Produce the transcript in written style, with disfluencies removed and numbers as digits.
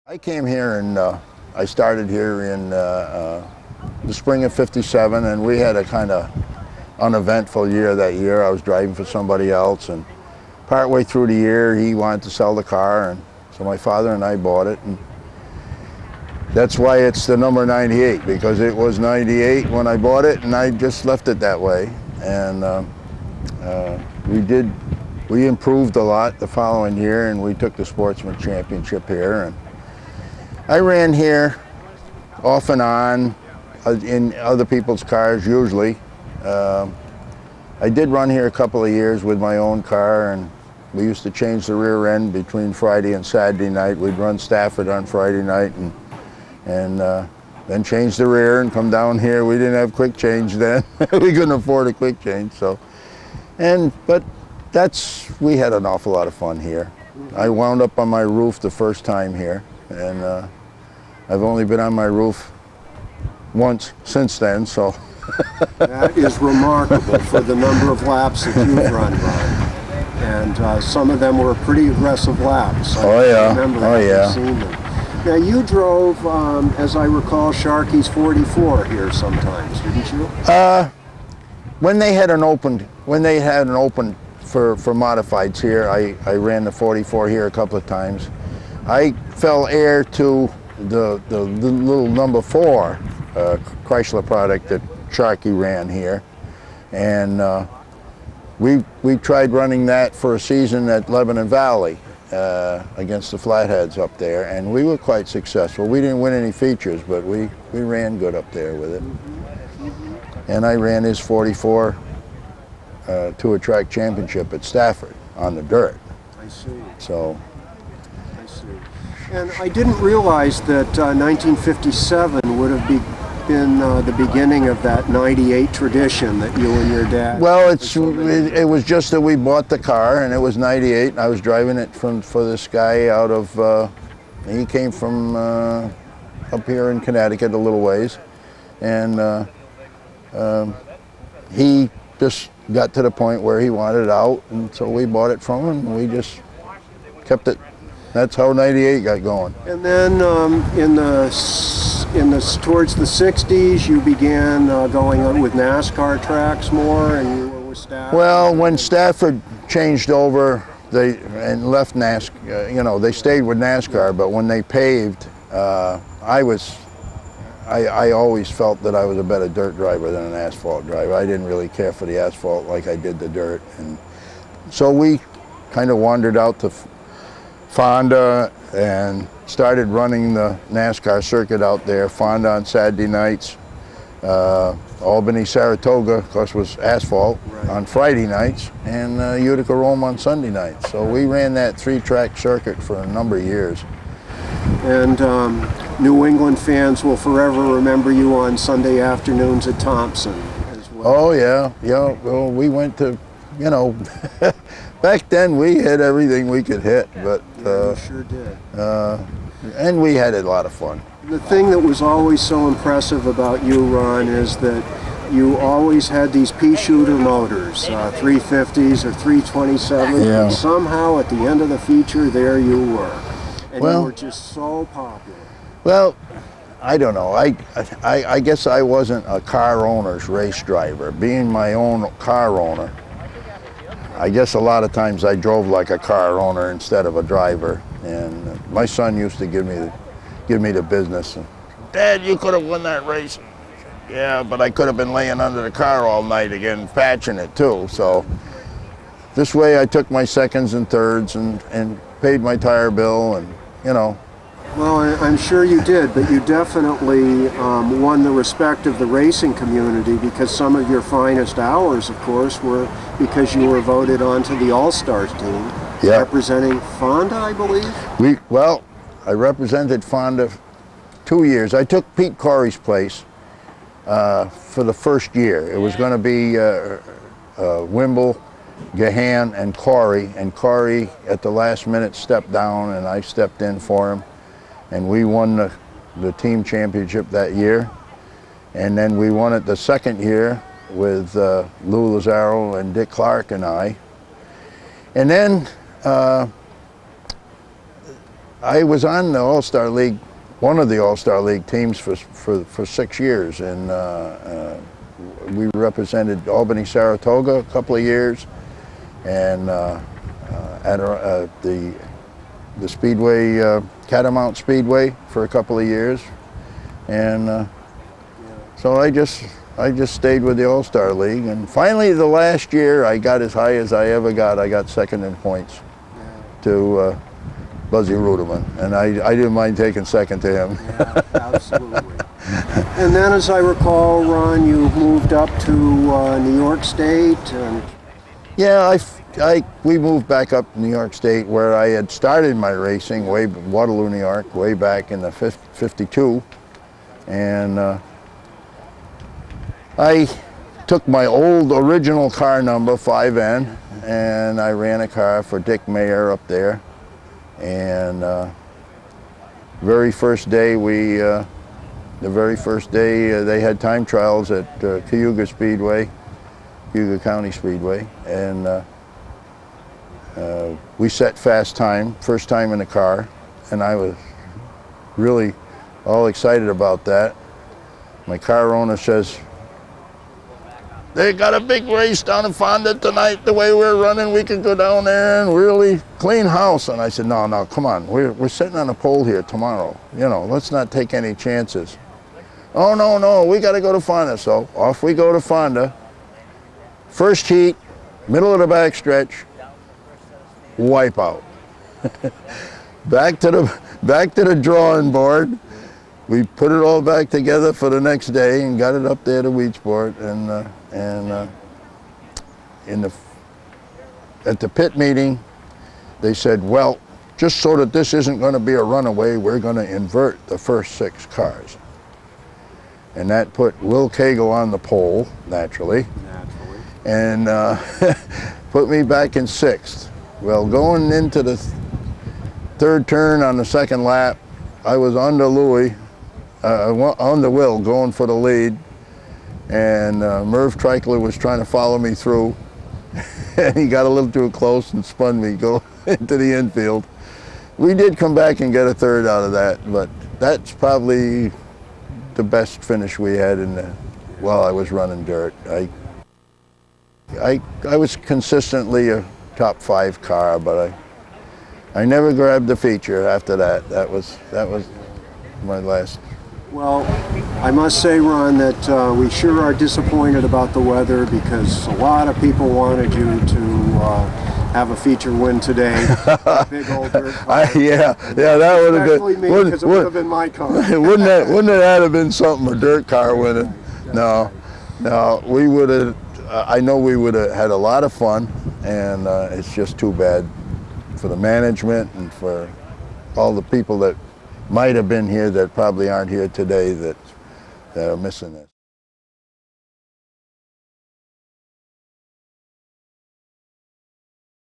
I came here and I started here in the spring of '57, and we had a kind of uneventful year that year. I was driving for somebody else, and partway through the year he wanted to sell the car, and so my father and I bought it, and that's why it's the number 98, because it was 98 when I bought it, and I just left it that way. And we improved a lot the following year, and we took the Sportsman Championship here. And I ran here off and on in other people's cars usually. I did run here a couple of years with my own car, and we used to change the rear end between Friday and Saturday night. We'd run Stafford on Friday night and then change the rear and come down here. We didn't have quick change then. We couldn't afford a quick change, so. But we had an awful lot of fun here. I wound up on my roof the first time here, and I've only been on my roof once since then, so. That is remarkable for the number of laps that you've run, Ron. And some of them were pretty aggressive laps. I remember seeing them. Now you drove, as I recall, Sharkey's 44 here sometimes, didn't you? When they had an open for modifieds here, I ran the 44 here a couple of times. I fell heir to the little number 4 Chrysler product that Sharkey ran here, and we tried running that for a season at Lebanon Valley against the Flatheads up there, and we were quite successful. We didn't win any features, but we ran good up there with it. And I ran his 44 to a track championship at Stafford on the dirt. I see. So. I see. And I didn't realize that 1957 would have been the beginning of that 98 tradition that you and your dad. Well, it was just that we bought the car, and it was 98. And I was driving it for this guy out of. He came from up here in Connecticut a little ways, and he just got to the point where he wanted it out, and so we bought it from him, and we just kept it. That's how 98 got going. And then towards the 60s, you began going on with NASCAR tracks more, and you were with Stafford. Well, when Stafford changed over, and left NASCAR, they stayed with NASCAR, but when they paved, I always felt that I was a better dirt driver than an asphalt driver. I didn't really care for the asphalt like I did the dirt, and so we kind of wandered out to Fonda and started running the NASCAR circuit out there. Fonda on Saturday nights, Albany, Saratoga, of course, was asphalt on Friday nights, and Utica, Rome on Sunday nights. So we ran that 3-track circuit for a number of years. And New England fans will forever remember you on Sunday afternoons at Thompson as well. Oh yeah. Well, we went to, back then we hit everything we could hit, but you sure did. And we had a lot of fun. The thing that was always so impressive about you, Ron, is that you always had these pea-shooter motors, 350s or 327s, Yeah. and somehow at the end of the feature there you were. And you were just so popular. Well, I don't know. I guess I wasn't a car owner's race driver. Being my own car owner, I guess a lot of times I drove like a car owner instead of a driver. And my son used to give me the business. And, Dad, you could have won that race. Yeah, but I could have been laying under the car all night again, patching it too. So this way I took my seconds and thirds and paid my tire bill, and Well, I'm sure you did, but you definitely won the respect of the racing community, because some of your finest hours, of course, were because you were voted onto the All-Stars team, representing Fonda, I believe? I represented Fonda 2 years. I took Pete Corey's place for the first year. It was going to be Wimble, Gahan, and Corey at the last minute stepped down, and I stepped in for him, and we won the team championship that year. And then we won it the second year with Lou Lazaro and Dick Clark and I. And then I was on the All-Star League, one of the All-Star League teams for 6 years, and we represented Albany, Saratoga a couple of years, and at the Speedway, Catamount Speedway for a couple of years, and so I just stayed with the All-Star League, and finally the last year I got as high as I ever got. I got second in points to Buzzy Ruderman, and I didn't mind taking second to him. Yeah, absolutely. And then, as I recall, Ron, you moved up to New York State. And yeah, we moved back up to New York State, where I had started my racing, Waterloo, New York, way back in the 52, and I took my old original car number, 5N, and I ran a car for Dick Mayer up there. And very first day they had time trials at Cayuga Speedway, Cayuga County Speedway, and we set fast time, first time in the car, and I was really all excited about that. My car owner says, "They got a big race down in Fonda tonight. The way we're running, we could go down there and really clean house." And I said, no, come on. We're sitting on a pole here tomorrow. You know, let's not take any chances. "Oh, no, we got to go to Fonda." So off we go to Fonda. First heat, middle of the back stretch, wipeout. Back to the drawing board. We put it all back together for the next day and got it up there to Weedsport, at the pit meeting, they said, "Well, just so that this isn't going to be a runaway, we're going to invert the first 6 cars." And that put Will Cagle on the pole, naturally. And put me back in 6th. Well, going into the third turn on the second lap, I was under Louis, on the Will, going for the lead, and Merv Treichler was trying to follow me through, and he got a little too close and spun me go into the infield. We did come back and get a third out of that, but that's probably the best finish we had while I was running dirt. I was consistently a top 5 car, but I never grabbed the feature after that. That was my last. Well, I must say, Ron, that we sure are disappointed about the weather, because a lot of people wanted you to have a feature win today. Big old dirt car. Yeah, that would have been. Especially me, because it would have been my car. wouldn't that have been something, a dirt car winning? No, we would have. I know we would have had a lot of fun, and it's just too bad for the management and for all the people that might have been here that probably aren't here today that are missing it.